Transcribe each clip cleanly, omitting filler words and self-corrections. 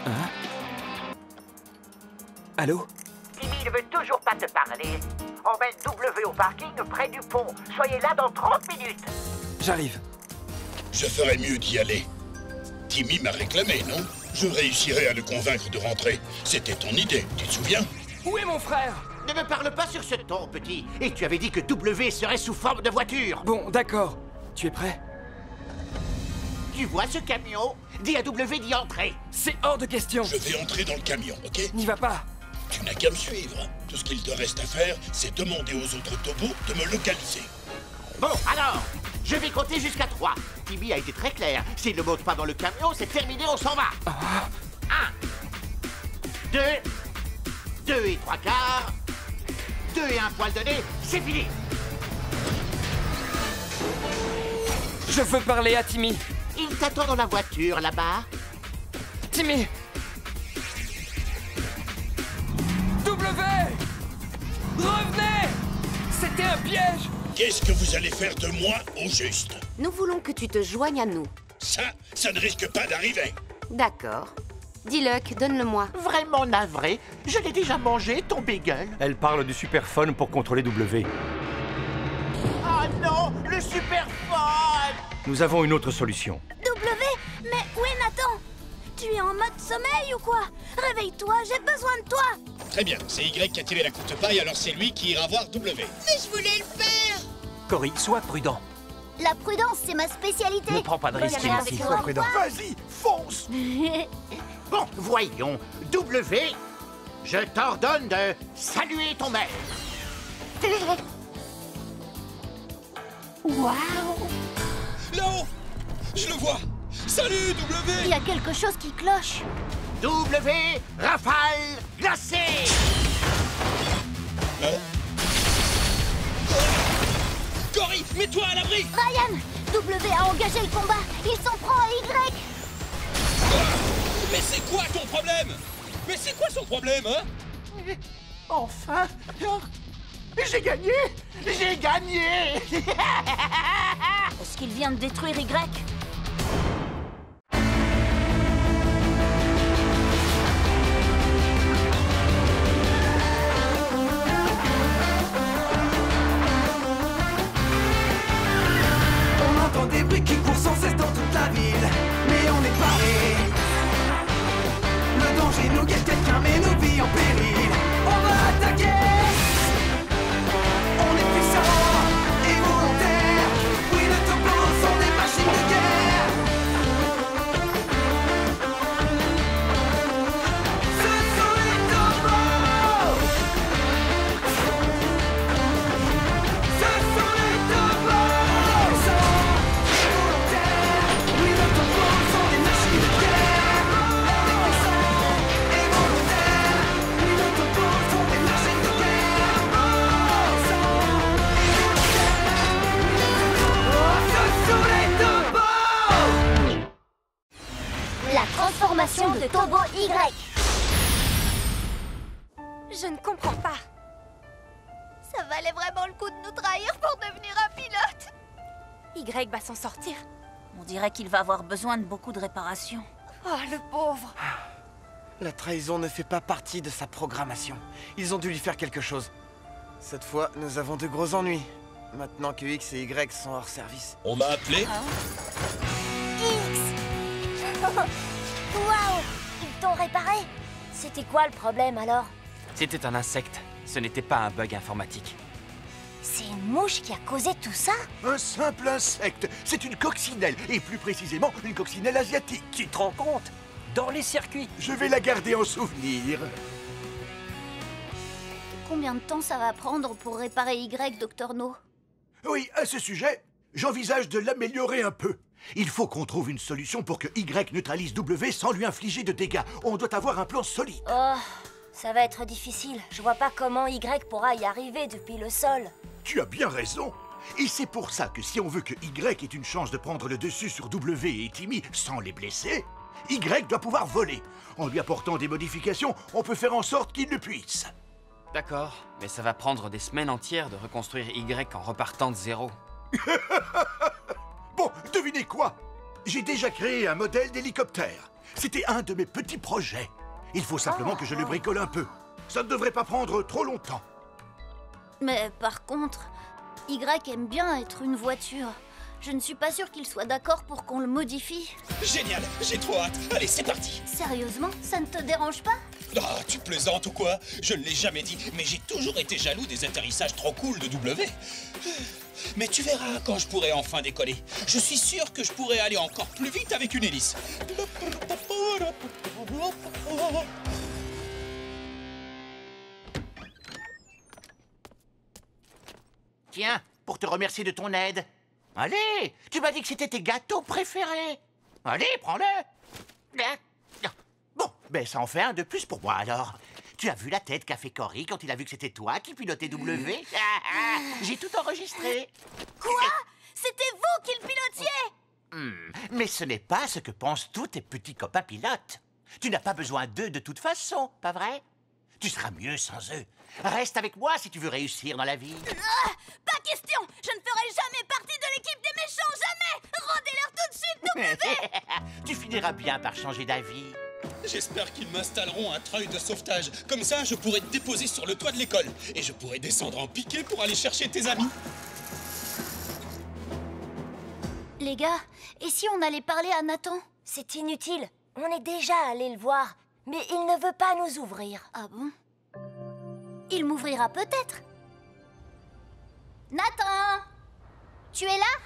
Hein? Allô? Timmy ne veut toujours pas te parler. Emmène W au parking près du pont. Soyez là dans 30 minutes. J'arrive. Je ferais mieux d'y aller. Timmy m'a réclamé, non? Je réussirai à le convaincre de rentrer. C'était ton idée, tu te souviens? Où est mon frère? Ne me parle pas sur ce ton, petit. Et tu avais dit que W serait sous forme de voiture. Bon, d'accord. Tu es prêt? Tu vois ce camion? Dis à W d'y entrer. C'est hors de question. Je vais entrer dans le camion, ok? N'y va pas. Tu n'as qu'à me suivre. Tout ce qu'il te reste à faire, c'est demander aux autres tobos de me localiser. Bon, alors, je vais compter jusqu'à 3. Timmy a été très clair. S'il ne monte pas dans le camion, c'est terminé, on s'en va. 1, 2, 2 et 3 quarts, 2 et 1 poil de nez, c'est fini. Je veux parler à Timmy. Il t'attend dans la voiture, là-bas. Timmy! W! Revenez! C'était un piège! Qu'est-ce que vous allez faire de moi, au juste? Nous voulons que tu te joignes à nous. Ça ne risque pas d'arriver. D'accord. Dis-Luck, donne-le-moi. Vraiment navré. Je l'ai déjà mangé, ton bagel. Elle parle du Superphone pour contrôler W. Oh non, le Superphone! Nous avons une autre solution. W, mais où est Nathan? Tu es en mode sommeil ou quoi? Réveille-toi, j'ai besoin de toi. Très bien, c'est Y qui a tiré la courte paille, alors c'est lui qui ira voir W. Mais je voulais le faire. Cory, sois prudent. La prudence, c'est ma spécialité. Ne prends pas de risque ici. Sois prudent. Vas-y, fonce! Bon, voyons. W, je t'ordonne de saluer ton maître. Waouh! Là-haut! Je le vois! Salut, W! Il y a quelque chose qui cloche. W, rafale glacée! Cory, mets-toi à l'abri! Ryan, W a engagé le combat. Il s'en prend à Y. Mais c'est quoi ton problème? Mais c'est quoi son problème, hein? Enfin! J'ai gagné! J'ai gagné! Est-ce qu'il vient de détruire Y? On entend des bruits qui courent sans cesse dans toute la ville, mais on est paré. Le danger nous guette, quelqu'un met nos vies en péril. On va attaquer. On est puissants et volontaires. Oui, nos topos sont des machines de guerre. Ce sont les topos. Ce sont les topos. Puissants et volontaires. Oui, nos topos sont des machines de guerre. On est puissants et volontaires. Oui, nos topos sont des machines de guerre. La transformation de Tobo Y. Je ne comprends pas. Ça valait vraiment le coup de nous trahir pour devenir un pilote. Y va s'en sortir. On dirait qu'il va avoir besoin de beaucoup de réparations. Oh, le pauvre. La trahison ne fait pas partie de sa programmation. Ils ont dû lui faire quelque chose. Cette fois, nous avons de gros ennuis. Maintenant que X et Y sont hors service. On m'a appelé? X. Waouh! Ils t'ont réparé? C'était quoi le problème alors? C'était un insecte. Ce n'était pas un bug informatique. C'est une mouche qui a causé tout ça? Un simple insecte. C'est une coccinelle, et plus précisément une coccinelle asiatique. Tu te rends compte? Dans les circuits. Je vais la garder en souvenir. Combien de temps ça va prendre pour réparer Y, Dr No? Oui, à ce sujet, j'envisage de l'améliorer un peu. Il faut qu'on trouve une solution pour que Y neutralise W sans lui infliger de dégâts. On doit avoir un plan solide. Oh, ça va être difficile. Je vois pas comment Y pourra y arriver depuis le sol. Tu as bien raison. Et c'est pour ça que si on veut que Y ait une chance de prendre le dessus sur W et Timmy sans les blesser, Y doit pouvoir voler. En lui apportant des modifications, on peut faire en sorte qu'il le puisse. D'accord, mais ça va prendre des semaines entières de reconstruire Y en repartant de zéro. Bon, devinez quoi? J'ai déjà créé un modèle d'hélicoptère. C'était un de mes petits projets. Il faut simplement que je le bricole un peu. Ça ne devrait pas prendre trop longtemps. Mais par contre, Y aime bien être une voiture. Je ne suis pas sûre qu'il soit d'accord pour qu'on le modifie. Génial, j'ai trop hâte. Allez, c'est parti. Sérieusement, ça ne te dérange pas? Ah, tu plaisantes ou quoi? Je ne l'ai jamais dit, mais j'ai toujours été jaloux des atterrissages trop cool de W. Mais tu verras quand je pourrai enfin décoller. Je suis sûr que je pourrai aller encore plus vite avec une hélice. Tiens, pour te remercier de ton aide. Allez, tu m'as dit que c'était tes gâteaux préférés. Allez, prends-le. Bon, ben ça en fait un de plus pour moi alors. Tu as vu la tête qu'a fait Cory quand il a vu que c'était toi qui pilotais W? J'ai tout enregistré. Quoi? C'était vous qui le pilotiez? Mais ce n'est pas ce que pensent tous tes petits copains pilotes. Tu n'as pas besoin d'eux de toute façon, pas vrai? Tu seras mieux sans eux. Reste avec moi si tu veux réussir dans la vie. Pas question! Je ne ferai jamais partie de l'équipe des méchants, jamais! Rendez-leur tout de suite, W! Tu finiras bien par changer d'avis. J'espère qu'ils m'installeront un treuil de sauvetage. Comme ça, je pourrai te déposer sur le toit de l'école. Et je pourrai descendre en piqué pour aller chercher tes amis. Les gars, et si on allait parler à Nathan? C'est inutile. On est déjà allé le voir. Mais il ne veut pas nous ouvrir. Ah bon? Il m'ouvrira peut-être. Nathan! Tu es là?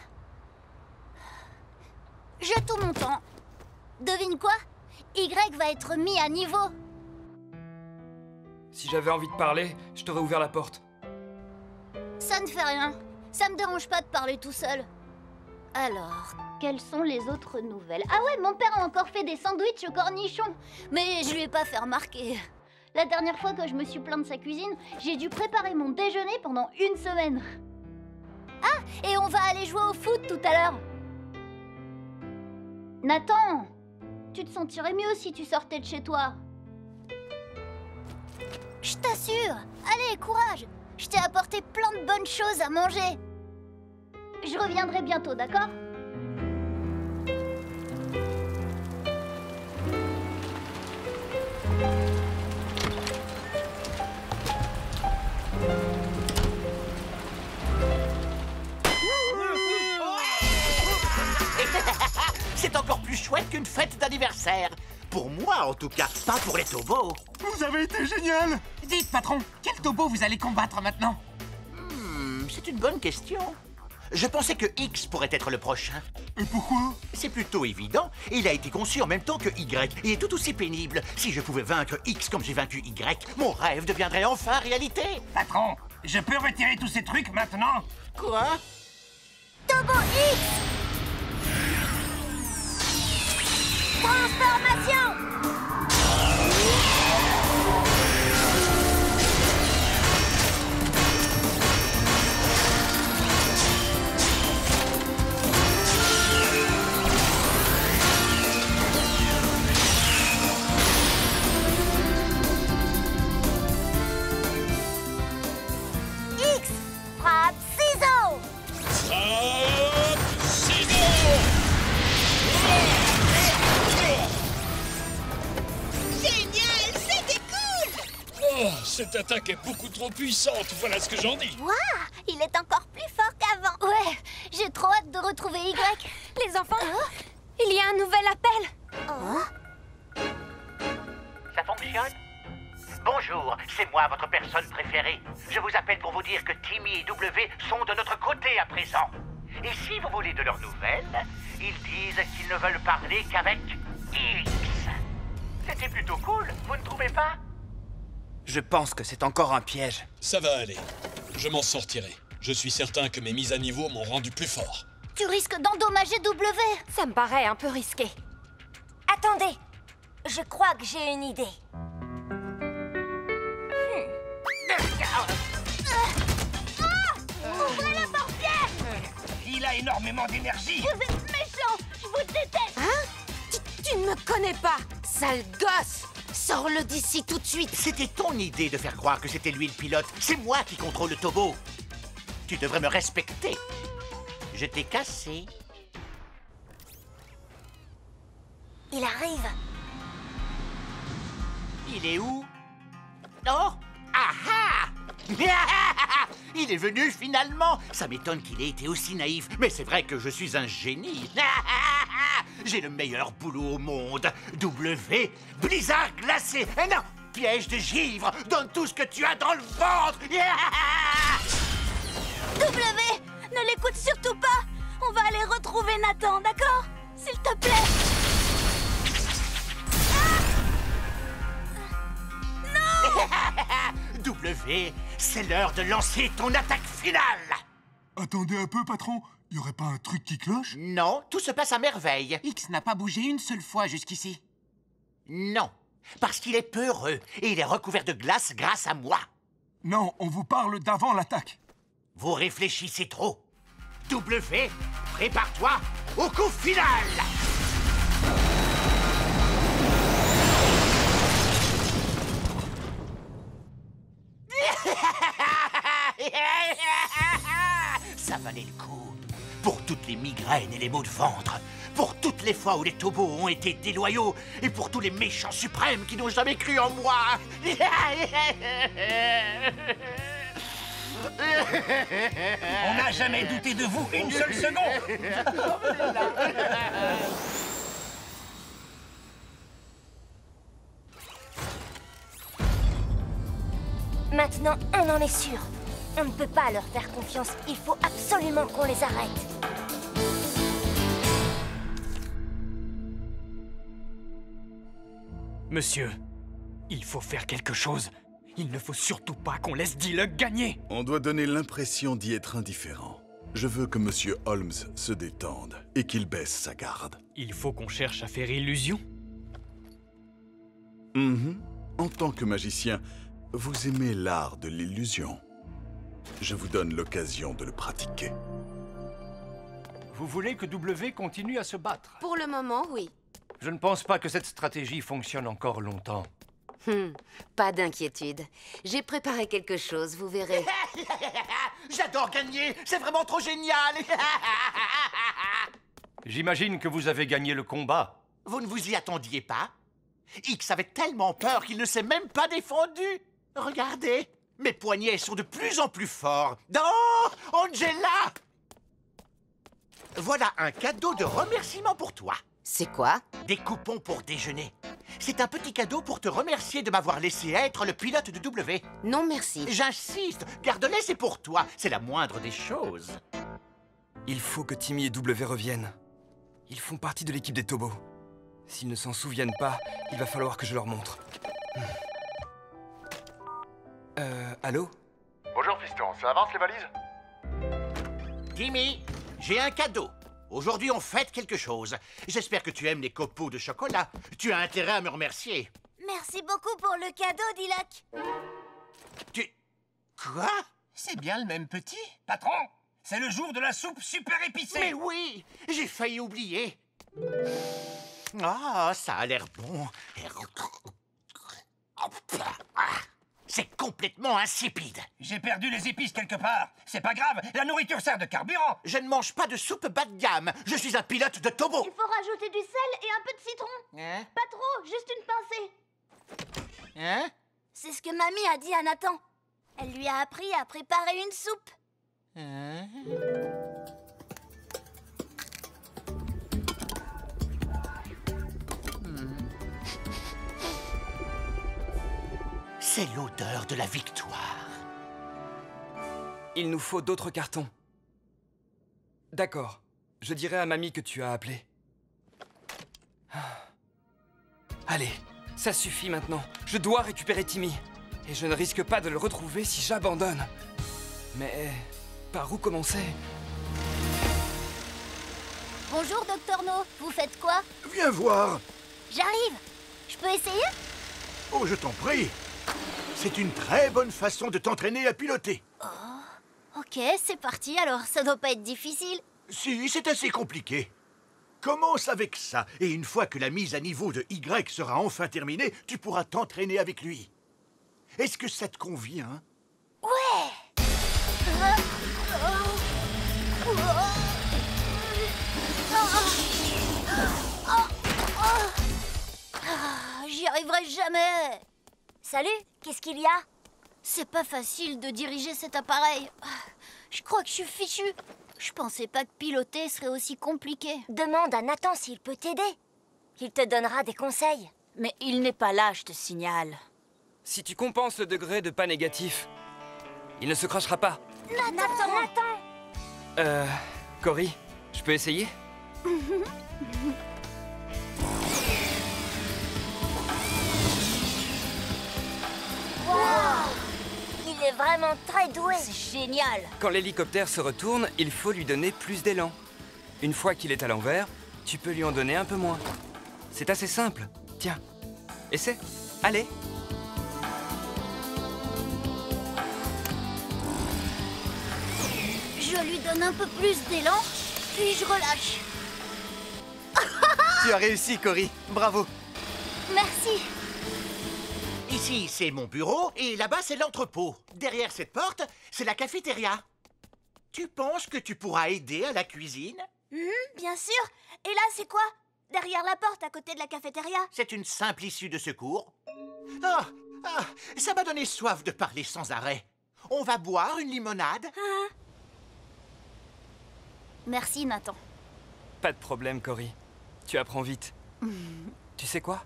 J'ai tout mon temps. Devine quoi? Y va être mis à niveau. Si j'avais envie de parler, je t'aurais ouvert la porte. Ça ne fait rien. Ça me dérange pas de parler tout seul. Alors, quelles sont les autres nouvelles? Ah ouais, mon père a encore fait des sandwichs au cornichon. Mais je lui ai pas fait remarquer. La dernière fois que je me suis plaint de sa cuisine, j'ai dû préparer mon déjeuner pendant une semaine. Ah, et on va aller jouer au foot tout à l'heure. Nathan, tu te sentirais mieux si tu sortais de chez toi. Je t'assure. Allez, courage. Je t'ai apporté plein de bonnes choses à manger. Je reviendrai bientôt, d'accord? C'est encore plus chouette qu'une fête d'anniversaire. Pour moi, en tout cas, pas pour les tobos. Vous avez été génial! Dites, patron, quel tobo vous allez combattre maintenant? C'est une bonne question. Je pensais que X pourrait être le prochain. Et pourquoi? C'est plutôt évident. Il a été conçu en même temps que Y et est tout aussi pénible. Si je pouvais vaincre X comme j'ai vaincu Y, mon rêve deviendrait enfin réalité. Patron, je peux retirer tous ces trucs maintenant? Quoi? Tobo X! Transformation! X! Frappe ciseaux! Génial! C'était cool! Oh, cette attaque est beaucoup trop puissante, voilà ce que j'en dis. Waouh! Il est encore plus fort qu'avant. Ouais, j'ai trop hâte de retrouver Y. Les enfants, il y a un nouvel appel. Ça fonctionne? Bonjour, c'est moi, votre personne préférée. Je vous appelle pour vous dire que Timmy et W sont de notre côté à présent. Et si vous voulez de leurs nouvelles, ils disent qu'ils ne veulent parler qu'avec X. C'était plutôt cool, vous ne trouvez pas? Je pense que c'est encore un piège. Ça va aller. Je m'en sortirai. Je suis certain que mes mises à niveau m'ont rendu plus fort. Tu risques d'endommager W. Ça me paraît un peu risqué. Attendez, je crois que j'ai une idée. Ouvrez la portière! Il a énormément d'énergie. Vous êtes méchants! Je vous déteste! Hein? Tu ne me connais pas, sale gosse! Sors-le d'ici tout de suite! C'était ton idée de faire croire que c'était lui le pilote. C'est moi qui contrôle le tobo. Tu devrais me respecter. Je t'ai cassé. Il arrive. Il est où? Oh! Ah ah! Il est venu finalement! Ça m'étonne qu'il ait été aussi naïf, mais c'est vrai que je suis un génie. J'ai le meilleur boulot au monde. W, blizzard glacé. Non, piège de givre. Donne tout ce que tu as dans le ventre. W, ne l'écoute surtout pas. On va aller retrouver Nathan, d'accord? S'il te plaît. W, c'est l'heure de lancer ton attaque finale. Attendez un peu, patron. Y aurait pas un truc qui cloche? Non, tout se passe à merveille. X n'a pas bougé une seule fois jusqu'ici. Non, parce qu'il est peureux et il est recouvert de glace grâce à moi. Non, on vous parle d'avant l'attaque. Vous réfléchissez trop. W, prépare-toi au coup final. Ça valait le coup. Pour toutes les migraines et les maux de ventre. Pour toutes les fois où les tobos ont été déloyaux. Et pour tous les méchants suprêmes qui n'ont jamais cru en moi. On n'a jamais douté de vous une seule seconde. Maintenant, on en est sûr. On ne peut pas leur faire confiance. Il faut absolument qu'on les arrête. Monsieur, il faut faire quelque chose. Il ne faut surtout pas qu'on laisse D-Lug gagner. On doit donner l'impression d'y être indifférent. Je veux que Monsieur Holmes se détende et qu'il baisse sa garde. Il faut qu'on cherche à faire illusion. En tant que magicien, vous aimez l'art de l'illusion. Je vous donne l'occasion de le pratiquer. Vous voulez que W continue à se battre? Pour le moment, oui. Je ne pense pas que cette stratégie fonctionne encore longtemps. Pas d'inquiétude. J'ai préparé quelque chose, vous verrez. J'adore gagner. C'est vraiment trop génial. J'imagine que vous avez gagné le combat. Vous ne vous y attendiez pas? X avait tellement peur qu'il ne s'est même pas défendu. Regardez, mes poignets sont de plus en plus forts. Oh, Angela! Voilà un cadeau de remerciement pour toi. C'est quoi? Des coupons pour déjeuner. C'est un petit cadeau pour te remercier de m'avoir laissé être le pilote de W. Non, merci. J'insiste, garde-les, c'est pour toi. C'est la moindre des choses. Il faut que Timmy et W reviennent. Ils font partie de l'équipe des Tobos. S'ils ne s'en souviennent pas, il va falloir que je leur montre. Allô? Bonjour, fiston. Ça avance, les valises? Timmy, j'ai un cadeau. Aujourd'hui, on fête quelque chose. J'espère que tu aimes les copeaux de chocolat. Tu as intérêt à me remercier. Merci beaucoup pour le cadeau, Dilac. Tu... Quoi? C'est bien le même petit. Patron, c'est le jour de la soupe super épicée. Mais oui, j'ai failli oublier. Ah, ça a l'air bon. C'est complètement insipide. J'ai perdu les épices quelque part. C'est pas grave, la nourriture sert de carburant. Je ne mange pas de soupe bas de gamme. Je suis un pilote de Tobo. Il faut rajouter du sel et un peu de citron. Hein? Pas trop, juste une pincée. Hein? C'est ce que mamie a dit à Nathan. Elle lui a appris à préparer une soupe. Hein? C'est l'odeur de la victoire. Il nous faut d'autres cartons. D'accord. Je dirai à mamie que tu as appelé. Allez, ça suffit maintenant. Je dois récupérer Timmy. Et je ne risque pas de le retrouver si j'abandonne. Mais par où commencer? Bonjour, Docteur No. Vous faites quoi? Viens voir. J'arrive. Je peux essayer? Oh, je t'en prie. C'est une très bonne façon de t'entraîner à piloter. Oh, ok, c'est parti. Alors, ça doit pas être difficile. Si, c'est assez compliqué. Commence avec ça, et une fois que la mise à niveau de Y sera enfin terminée, tu pourras t'entraîner avec lui. Est-ce que ça te convient? Ouais. arriverai jamais. Salut, qu'est-ce qu'il y a? C'est pas facile de diriger cet appareil. Je crois que je suis fichu. Je pensais pas que piloter serait aussi compliqué. Demande à Nathan s'il peut t'aider. Il te donnera des conseils. Mais il n'est pas là, je te signale. Si tu compenses le degré de pas négatif, il ne se crachera pas. Nathan. Cory, je peux essayer? Wow! Il est vraiment très doué. C'est génial. Quand l'hélicoptère se retourne, il faut lui donner plus d'élan. Une fois qu'il est à l'envers, tu peux lui en donner un peu moins. C'est assez simple. Tiens, essaie. Allez. Je lui donne un peu plus d'élan, puis je relâche. Tu as réussi, Cory. Bravo. Merci. Ici, c'est mon bureau, et là-bas, c'est l'entrepôt. Derrière cette porte, c'est la cafétéria. Tu penses que tu pourras aider à la cuisine? Bien sûr. Et là, c'est quoi? Derrière la porte, à côté de la cafétéria? C'est une simple issue de secours. Ah, ça m'a donné soif de parler sans arrêt. On va boire une limonade? Merci, Nathan. Pas de problème, Cory. Tu apprends vite. Tu sais quoi?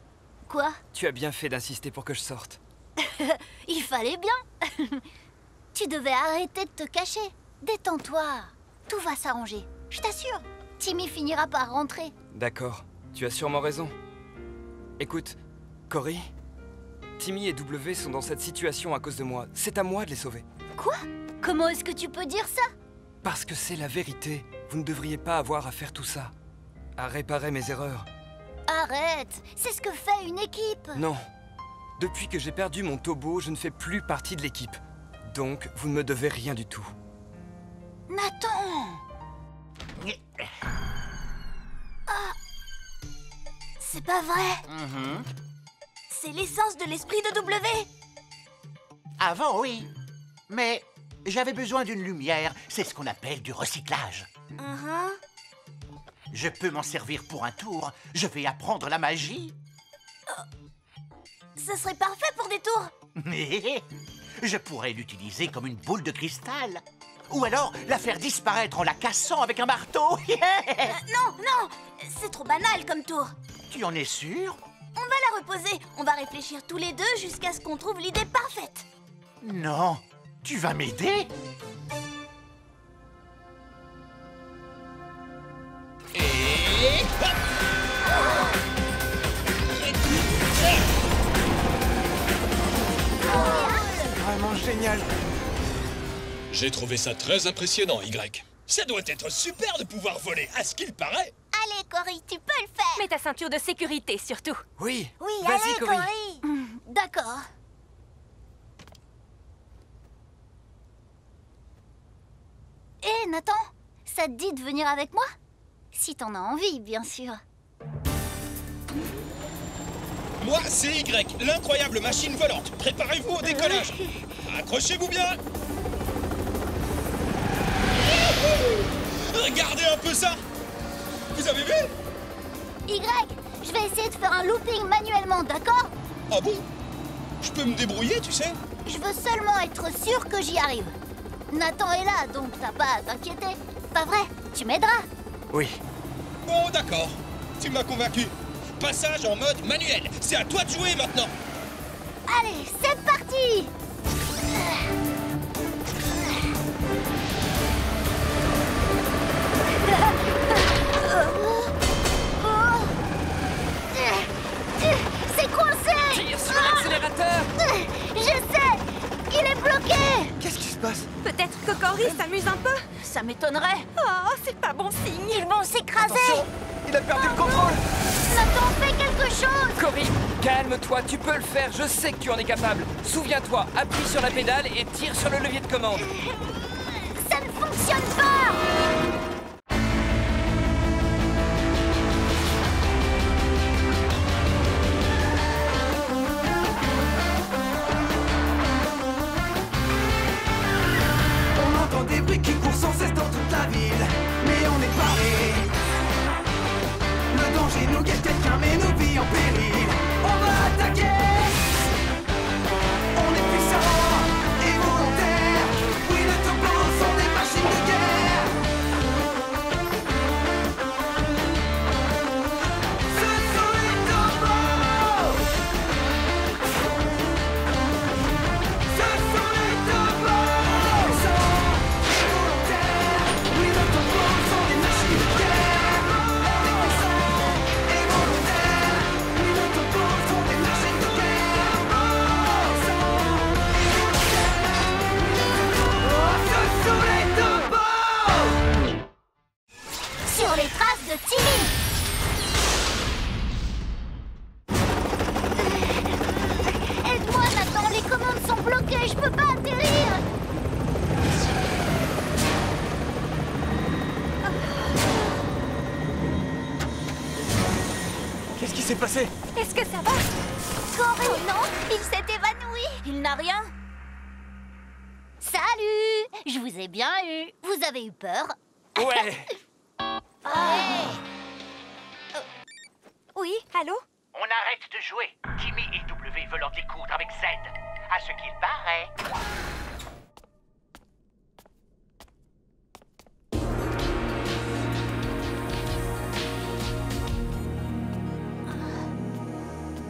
Quoi? Tu as bien fait d'insister pour que je sorte. Il fallait bien. Tu devais arrêter de te cacher. Détends-toi. Tout va s'arranger. Je t'assure. Timmy finira par rentrer. D'accord. Tu as sûrement raison. Écoute, Cory, Timmy et W sont dans cette situation à cause de moi. C'est à moi de les sauver. Quoi? Comment est-ce que tu peux dire ça? Parce que c'est la vérité. Vous ne devriez pas avoir à faire tout ça. À réparer mes erreurs. Arrête. C'est ce que fait une équipe. Non. Depuis que j'ai perdu mon Tobo, je ne fais plus partie de l'équipe. Donc, vous ne me devez rien du tout. Nathan! Ah. C'est pas vrai. C'est l'essence de l'esprit de W. Avant, oui. Mais j'avais besoin d'une lumière. C'est ce qu'on appelle du recyclage. Je peux m'en servir pour un tour. Je vais apprendre la magie. Ce serait parfait pour des tours. Je pourrais l'utiliser comme une boule de cristal. Ou alors la faire disparaître en la cassant avec un marteau. Non, c'est trop banal comme tour. Tu en es sûr? On va la reposer. On va réfléchir tous les deux jusqu'à ce qu'on trouve l'idée parfaite. Non, tu vas m'aider? Vraiment génial. J'ai trouvé ça très impressionnant, Y. Ça doit être super de pouvoir voler, à ce qu'il paraît. Allez, Cory, tu peux le faire. Mets ta ceinture de sécurité, surtout. Oui. Oui, Vas-y, allez, Cory. D'accord. Hé, Nathan, ça te dit de venir avec moi? Si t'en as envie, bien sûr. Moi, c'est Y, l'incroyable machine volante. Préparez-vous au décollage. Accrochez-vous bien. Regardez un peu ça. Vous avez vu? Y, je vais essayer de faire un looping manuellement, d'accord? Ah bon? Je peux me débrouiller, tu sais? Je veux seulement être sûr que j'y arrive. Nathan est là, donc t'as pas à t'inquiéter. Pas vrai? Tu m'aideras. Oui. Bon, d'accord. Tu m'as convaincu. Passage en mode manuel. C'est à toi de jouer maintenant. Allez, c'est parti! C'est coincé! Tire sur l'accélérateur! Je sais! Il est bloqué! Qu'est-ce qui se passe? Peut-être que Cory s'amuse un peu. Ça m'étonnerait. Oh, c'est pas bon signe. Ils vont s'écraser. Attention, il a perdu le contrôle. Nathan, fais quelque chose! Cory, calme-toi, tu peux le faire, je sais que tu en es capable. Souviens-toi, appuie sur la pédale et tire sur le levier de commande. Ça ne fonctionne pas! On entend des bruits qui courent sans cesse dans toute la ville, mais on est paré. Le danger nous guette, quelqu'un met nos vies en péril. On va attaquer. s'est passé? Est-ce que ça va? Corée, non, il s'est évanoui. Il n'a rien. Salut! Je vous ai bien eu. Vous avez eu peur? Ouais. Oui, allô? On arrête de jouer. Timmy et W veulent en découdre avec Z. À ce qu'il paraît.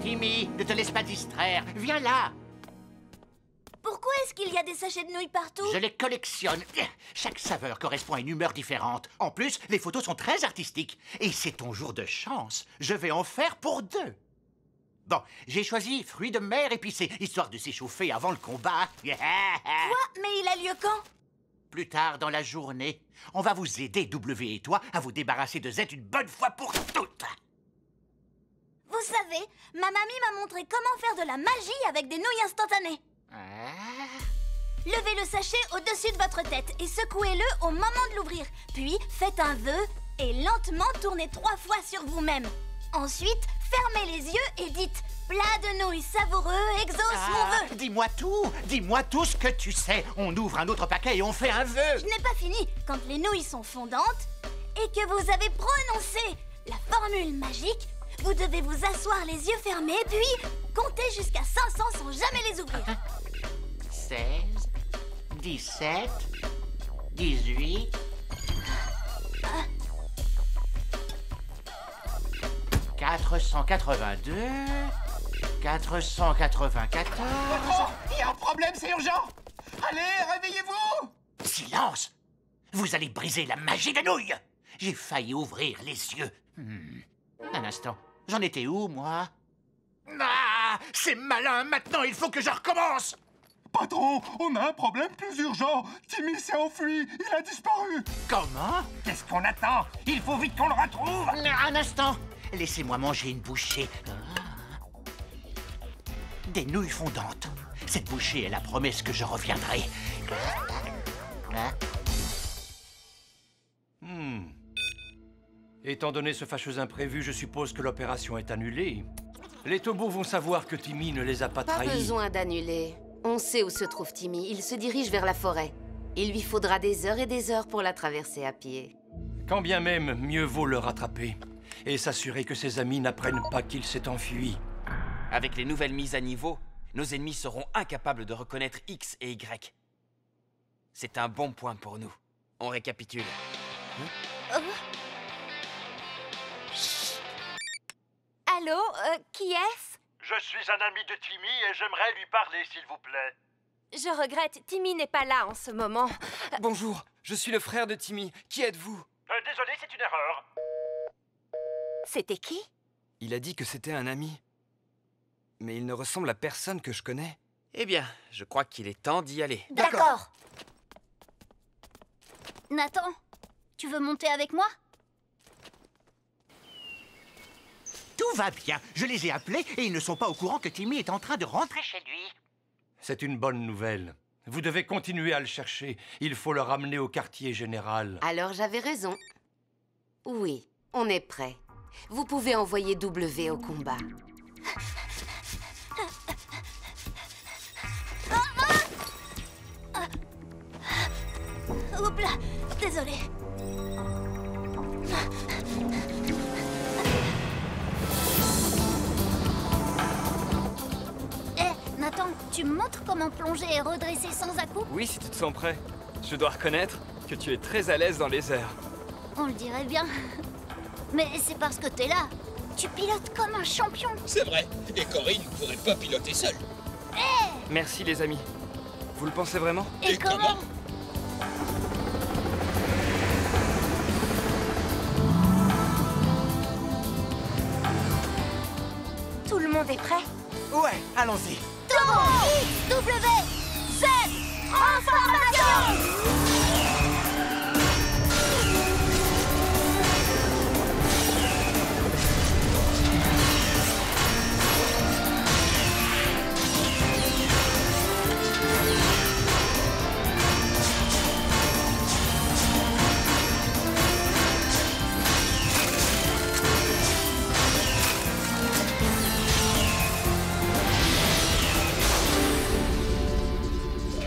Timmy, ne te laisse pas distraire. Viens là. Pourquoi est-ce qu'il y a des sachets de nouilles partout? Je les collectionne. Chaque saveur correspond à une humeur différente. En plus, les photos sont très artistiques. Et c'est ton jour de chance. Je vais en faire pour 2. Bon, j'ai choisi fruits de mer épicés, histoire de s'échauffer avant le combat. Quoi? Mais il a lieu quand? Plus tard dans la journée, on va vous aider, W et toi, à vous débarrasser de Z une bonne fois pour toutes. Vous savez, ma mamie m'a montré comment faire de la magie avec des nouilles instantanées. Levez le sachet au-dessus de votre tête et secouez-le au moment de l'ouvrir. Puis faites un vœu et lentement tournez 3 fois sur vous-même. Ensuite, fermez les yeux et dites « Plat de nouilles savoureux, exauce mon vœu ». Dis-moi tout ce que tu sais. On ouvre un autre paquet et on fait un vœu. Je n'ai pas fini. Quand les nouilles sont fondantes et que vous avez prononcé la formule magique, vous devez vous asseoir les yeux fermés puis compter jusqu'à 500 sans jamais les ouvrir. 16, 17, 18... 482... 494... Oh, il y a un problème, c'est urgent! Allez, réveillez-vous! Silence! Vous allez briser la magie des nouilles! J'ai failli ouvrir les yeux. Un instant, j'en étais où, moi? Ah! C'est malin! Maintenant, il faut que je recommence! Patron, on a un problème plus urgent. Timmy s'est enfui, il a disparu. Comment? Qu'est-ce qu'on attend? Il faut vite qu'on le retrouve! Un instant! Laissez-moi manger une bouchée. Des nouilles fondantes. Cette bouchée est la promesse que je reviendrai. Étant donné ce fâcheux imprévu, je suppose que l'opération est annulée. Les Tobos vont savoir que Timmy ne les a pas trahis. Pas besoin d'annuler. On sait où se trouve Timmy. Il se dirige vers la forêt. Il lui faudra des heures et des heures pour la traverser à pied. Quand bien même, mieux vaut le rattraper. Et s'assurer que ses amis n'apprennent pas qu'il s'est enfui. Avec les nouvelles mises à niveau, nos ennemis seront incapables de reconnaître X et Y. C'est un bon point pour nous. On récapitule. Allô, qui est-ce? Je suis un ami de Timmy et j'aimerais lui parler, s'il vous plaît. Je regrette, Timmy n'est pas là en ce moment. Bonjour, je suis le frère de Timmy. Qui êtes-vous? Désolé, c'est une erreur. C'était qui? Il a dit que c'était un ami. Mais il ne ressemble à personne que je connais. Eh bien, je crois qu'il est temps d'y aller. D'accord. Nathan, tu veux monter avec moi? Tout va bien. Je les ai appelés et ils ne sont pas au courant que Timmy est en train de rentrer chez lui. C'est une bonne nouvelle. Vous devez continuer à le chercher. Il faut le ramener au quartier général. Alors j'avais raison. Oui, on est prêt. Vous pouvez envoyer W au combat. Oups là, désolé. Nathan, tu me montres comment plonger et redresser sans à-coups? Oui, si tu te sens prêt. Je dois reconnaître que tu es très à l'aise dans les airs. On le dirait bien. Mais c'est parce que t'es là. Tu pilotes comme un champion. C'est vrai. Et Corey ne pourrait pas piloter seul. Merci les amis. Vous le pensez vraiment? Et comment? Tout le monde est prêt? Ouais, allons-y. Turbo X, W, Z, transformation!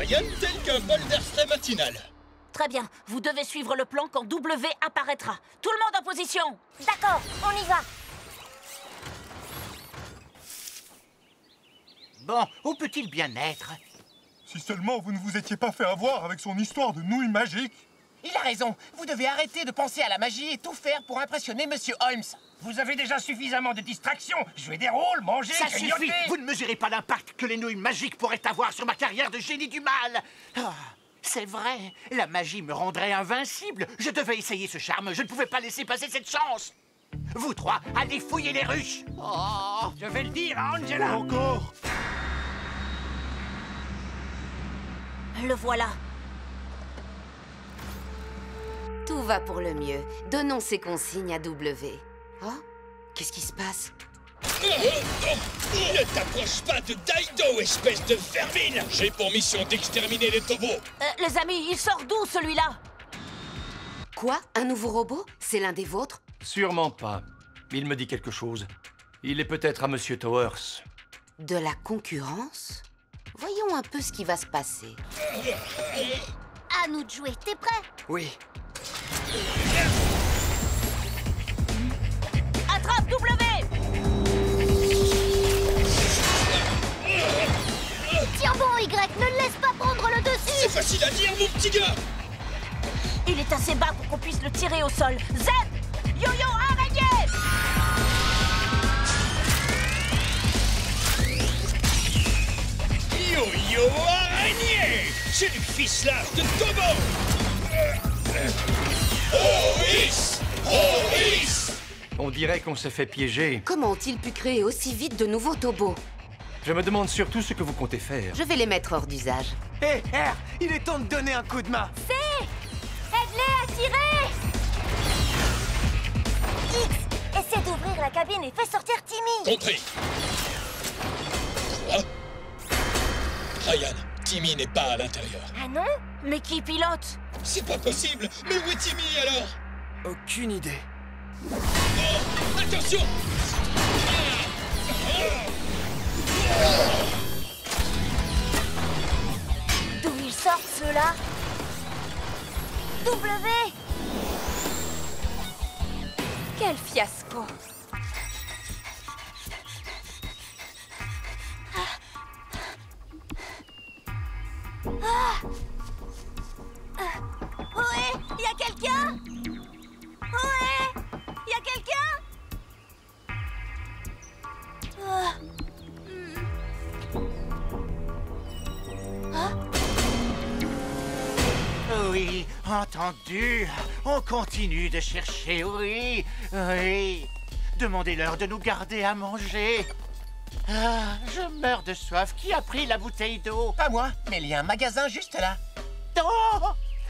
Ryan tel qu'un bol d'air frais matinal. Très bien, vous devez suivre le plan quand W apparaîtra. Tout le monde en position. D'accord, on y va. Bon, où peut-il bien être? Si seulement vous ne vous étiez pas fait avoir avec son histoire de nouilles magiques. Il a raison. Vous devez arrêter de penser à la magie et tout faire pour impressionner Monsieur Holmes. Vous avez déjà suffisamment de distractions. Jouer des rôles, manger, Ça grignoter. suffit! Vous ne mesurez pas l'impact que les nouilles magiques pourraient avoir sur ma carrière de génie du mal. Ah, c'est vrai, la magie me rendrait invincible. Je devais essayer ce charme. Je ne pouvais pas laisser passer cette chance. Vous trois, allez fouiller les ruches. Oh, Je vais le dire à Angela. Encore? Le voilà. Tout va pour le mieux. Donnons ces consignes à W. Oh? Qu'est-ce qui se passe? Ne t'approche pas de Daido, espèce de vermine! J'ai pour mission d'exterminer les tobos. Les amis, il sort d'où celui-là? Quoi? Un nouveau robot? C'est l'un des vôtres? Sûrement pas. Il me dit quelque chose. Il est peut-être à Monsieur Towers. De la concurrence? Voyons un peu ce qui va se passer. À nous de jouer, t'es prêt? Oui. Attrape W! Tiens bon, Y, ne le laisse pas prendre le dessus! C'est facile à dire, mon petit gars! Il est assez bas pour qu'on puisse le tirer au sol. Z! Yo-yo araignée! Yo-yo araignée! C'est du ficelage de Tobo! Horis! Horis! On dirait qu'on s'est fait piéger. Comment ont-ils pu créer aussi vite de nouveaux tobos? Je me demande surtout ce que vous comptez faire. Je vais les mettre hors d'usage. Hé, R, il est temps de donner un coup de main. C! Aide-les à tirer! X, essaie d'ouvrir la cabine et fais sortir Timmy. Compris. Quoi? Ryan, Timmy n'est pas à l'intérieur. Ah non? Mais qui pilote? C'est pas possible! Mais où est Timmy alors? Aucune idée. Oh, attention! D'où ils sortent ceux-là? W! Quel fiasco! Ohé! Y a quelqu'un? Ohé! Y a quelqu'un? Oui, entendu. On continue de chercher, oui. Oui. Demandez-leur de nous garder à manger. Ah, je meurs de soif. Qui a pris la bouteille d'eau? Pas moi, mais il y a un magasin juste là. Oh,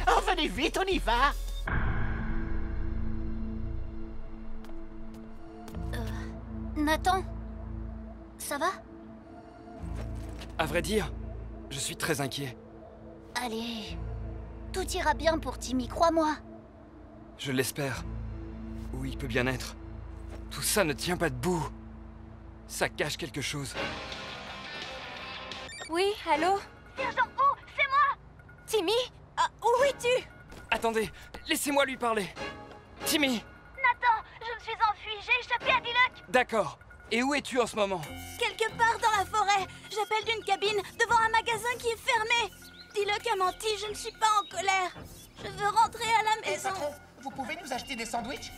oh, venez vite, on y va. Nathan? Ça va? À vrai dire, je suis très inquiet. Allez. Tout ira bien pour Timmy, crois-moi. Je l'espère. Où il peut bien être. Tout ça ne tient pas debout. Ça cache quelque chose. Oui, allô? Sergent O, c'est moi! Timmy? Ah, où es-tu? Attendez, laissez-moi lui parler. Timmy! Nathan, je me suis enfuie, j'ai échappé à Diluc! D'accord. Et où es-tu en ce moment? Quelque part dans la forêt. J'appelle d'une cabine devant un magasin qui est fermé. Diluc a menti, je ne suis pas en colère. Je veux rentrer à la maison. Patron, vous pouvez nous acheter des sandwichs?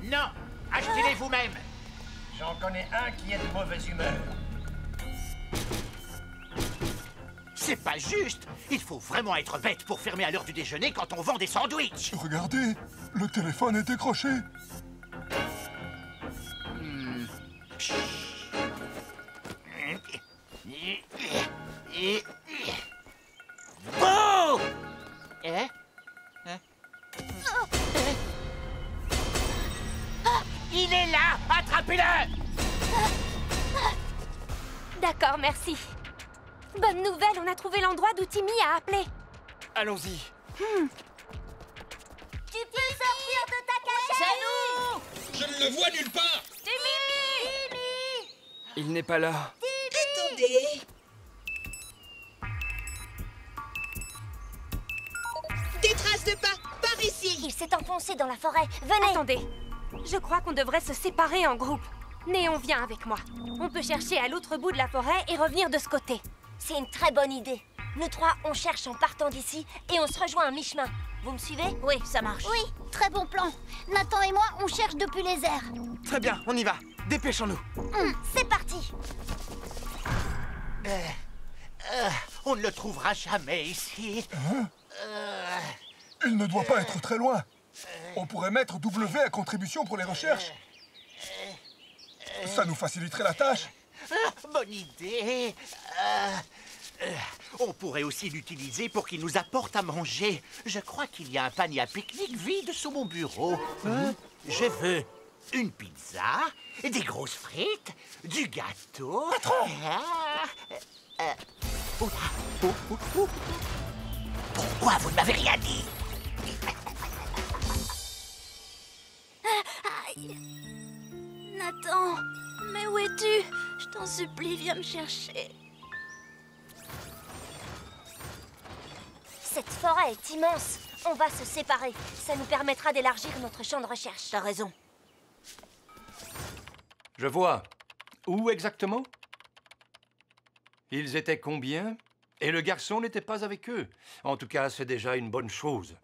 Non, achetez-les vous-même. J'en connais un qui est de mauvaise humeur. C'est pas juste. Il faut vraiment être bête pour fermer à l'heure du déjeuner quand on vend des sandwichs. Regardez, le téléphone est décroché. Bon! Il est là! Attrapez-le! D'accord, merci. Bonne nouvelle, on a trouvé l'endroit d'où Timmy a appelé. Allons-y. Tu peux sortir de ta cachette! C'est nous! Je ne le vois nulle part! Timmy! Il n'est pas là. Attendez! n'existe pas. Par ici. Il s'est enfoncé dans la forêt. Venez. Attendez. Je crois qu'on devrait se séparer en groupe. Néon, viens avec moi. On peut chercher à l'autre bout de la forêt et revenir de ce côté. C'est une très bonne idée. Nous trois, on cherche en partant d'ici et on se rejoint à mi-chemin. Vous me suivez? Oui, ça marche. Oui, très bon plan. Nathan et moi, on cherche depuis les airs. Très bien, on y va. Dépêchons-nous. C'est parti. On ne le trouvera jamais ici. Hein? Il ne doit pas être très loin. On pourrait mettre W à contribution pour les recherches. Ça nous faciliterait la tâche. Bonne idée. On pourrait aussi l'utiliser pour qu'il nous apporte à manger. Je crois qu'il y a un panier à pique-nique vide sous mon bureau. Je veux une pizza, des grosses frites, du gâteau. Pourquoi vous ne m'avez rien dit? Aïe. Nathan, mais où es-tu? Je t'en supplie, viens me chercher. Cette forêt est immense. On va se séparer. Ça nous permettra d'élargir notre champ de recherche. T'as raison. Je vois. Où exactement? Ils étaient combien? Et le garçon n'était pas avec eux. En tout cas, c'est déjà une bonne chose.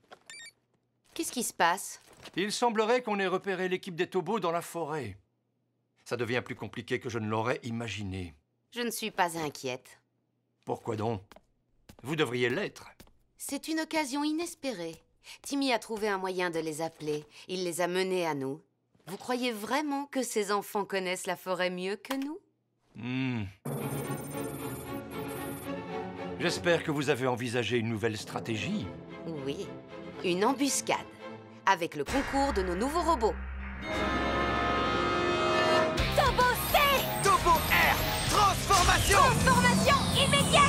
Qu'est-ce qui se passe? Il semblerait qu'on ait repéré l'équipe des Tobos dans la forêt. Ça devient plus compliqué que je ne l'aurais imaginé. Je ne suis pas inquiète. Pourquoi donc? Vous devriez l'être. C'est une occasion inespérée. Timmy a trouvé un moyen de les appeler. Il les a menés à nous. Vous croyez vraiment que ces enfants connaissent la forêt mieux que nous? J'espère que vous avez envisagé une nouvelle stratégie. Oui, une embuscade. Avec le concours de nos nouveaux robots. Tobo C! Tobo R! Transformation! Transformation immédiate!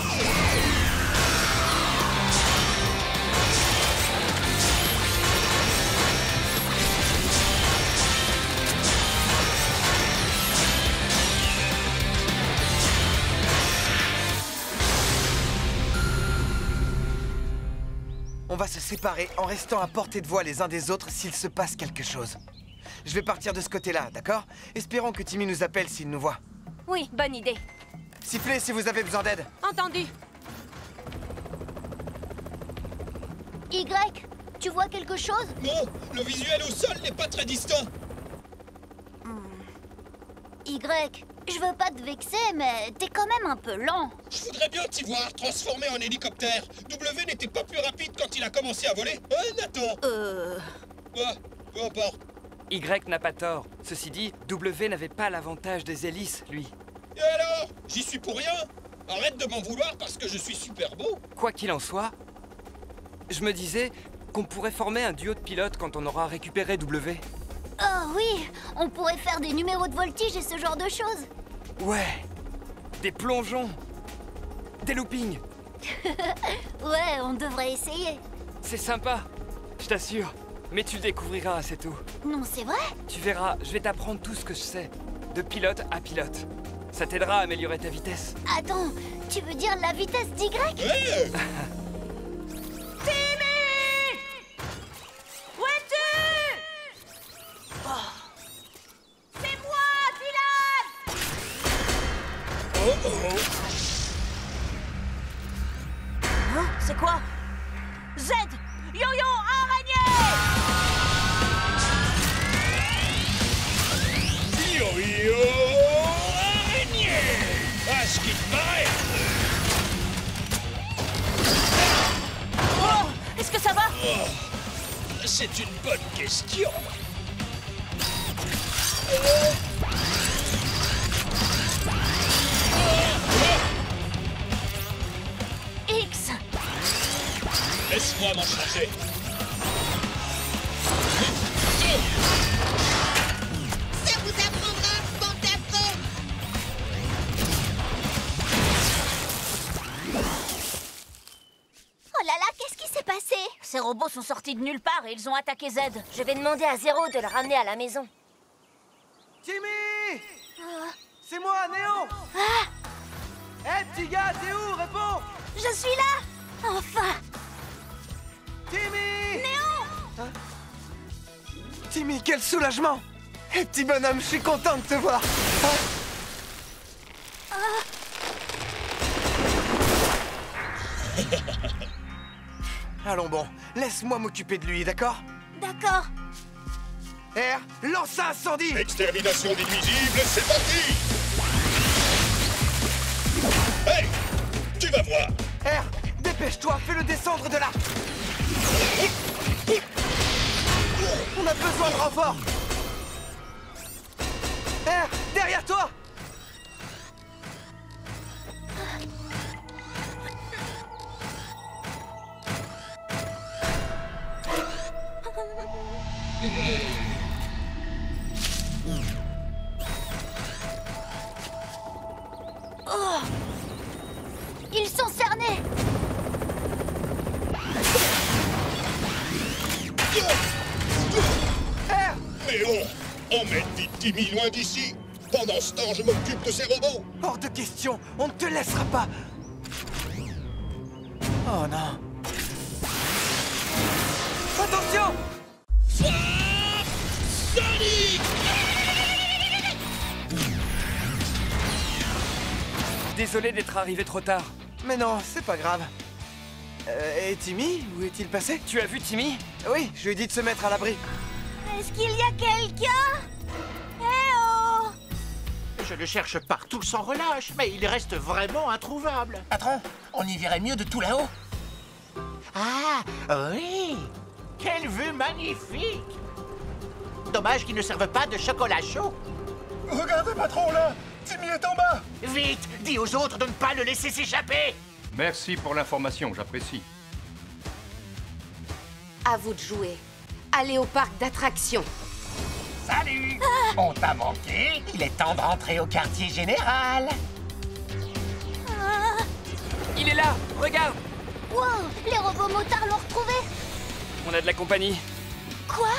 On va se séparer en restant à portée de voix les uns des autres s'il se passe quelque chose. Je vais partir de ce côté-là, d'accord? Espérons que Timmy nous appelle s'il nous voit. Oui, bonne idée. Sifflez si vous avez besoin d'aide. Entendu. Y, tu vois quelque chose? Non, le visuel au sol n'est pas très distant. Y, je veux pas te vexer, mais t'es quand même un peu lent. Je voudrais bien t'y voir transformé en hélicoptère. W n'était pas plus rapide quand il a commencé à voler. Hein, Nathan? Quoi? Peu importe. Y n'a pas tort. Ceci dit, W n'avait pas l'avantage des hélices, lui. Et alors? J'y suis pour rien. Arrête de m'en vouloir parce que je suis super beau. Quoi qu'il en soit, je me disais qu'on pourrait former un duo de pilotes quand on aura récupéré W. Oh oui, on pourrait faire des numéros de voltige et ce genre de choses. Ouais, des plongeons, des loopings. Ouais, on devrait essayer. C'est sympa, je t'assure. Mais tu le découvriras, c'est tout. Non, c'est vrai? Tu verras, je vais t'apprendre tout ce que je sais, de pilote à pilote. Ça t'aidera à améliorer ta vitesse. Attends, tu veux dire la vitesse d'Y? Ouais. Où es-tu? C'est moi, pilote! Hein? C'est quoi? Z! Yo-yo araignée! Yo-yo araignée! À ce qui paraît! Oh! Est-ce que ça va? Oh, c'est une bonne question. X! Laisse-moi m'en charger. Ça vous apprendra, bande d'afreux. Oh là là, qu'est-ce qui s'est passé? Ces robots sont sortis de nulle part et ils ont attaqué Z. Je vais demander à Zéro de le ramener à la maison. Timmy! C'est moi, Néon! Hé, petit gars, t'es où? Réponds! Je suis là! Enfin! Timmy! Timmy, quel soulagement! Et petit bonhomme, je suis content de te voir! Allons bon, laisse-moi m'occuper de lui, d'accord? D'accord. R, lance un incendie! Extermination des nuisibles, c'est parti! Hey! Tu vas voir! R, dépêche-toi, fais-le descendre de là! On a besoin de renfort! R, derrière toi! Oh! Ils sont cernés! Mais emmène vite Timmy loin d'ici! Pendant ce temps, je m'occupe de ces robots! Hors de question, on ne te laissera pas! Oh non! Attention! Sonic! Désolé d'être arrivé trop tard. Mais non, c'est pas grave. Et Timmy, où est-il passé? Tu as vu Timmy? Oui, je lui ai dit de se mettre à l'abri. Est-ce qu'il y a quelqu'un? Eh oh! Je le cherche partout sans relâche, mais il reste vraiment introuvable. Patron, on y verrait mieux de tout là-haut. Ah, oui! Quelle vue magnifique! Dommage qu'ils ne servent pas de chocolat chaud. Regardez, patron, là! Timmy est en bas! Vite, dis aux autres de ne pas le laisser s'échapper! Merci pour l'information, j'apprécie. À vous de jouer. Allez au parc d'attractions. Salut! On t'a manqué? Il est temps de rentrer au quartier général. Il est là, regarde! Wow! Les robots motards l'ont retrouvé! On a de la compagnie. Quoi?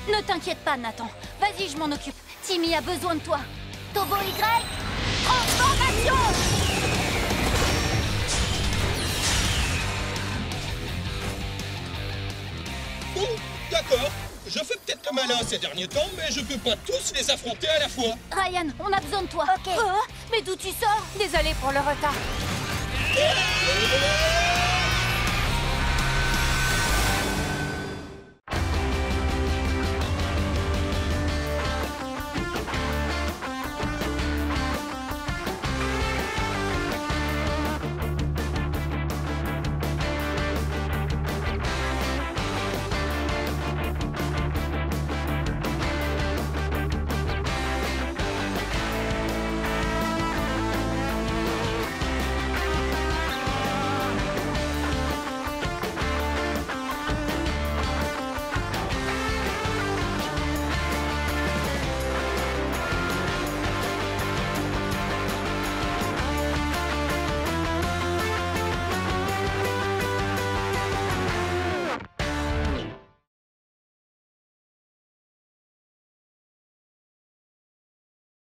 Ne t'inquiète pas, Nathan. Vas-y, je m'en occupe. Timmy a besoin de toi. Turbo Y, transformation! Bon, d'accord. Je fais peut-être le malin ces derniers temps, mais je peux pas tous les affronter à la fois. Ryan, on a besoin de toi. Ok. Mais d'où tu sors? Désolée pour le retard.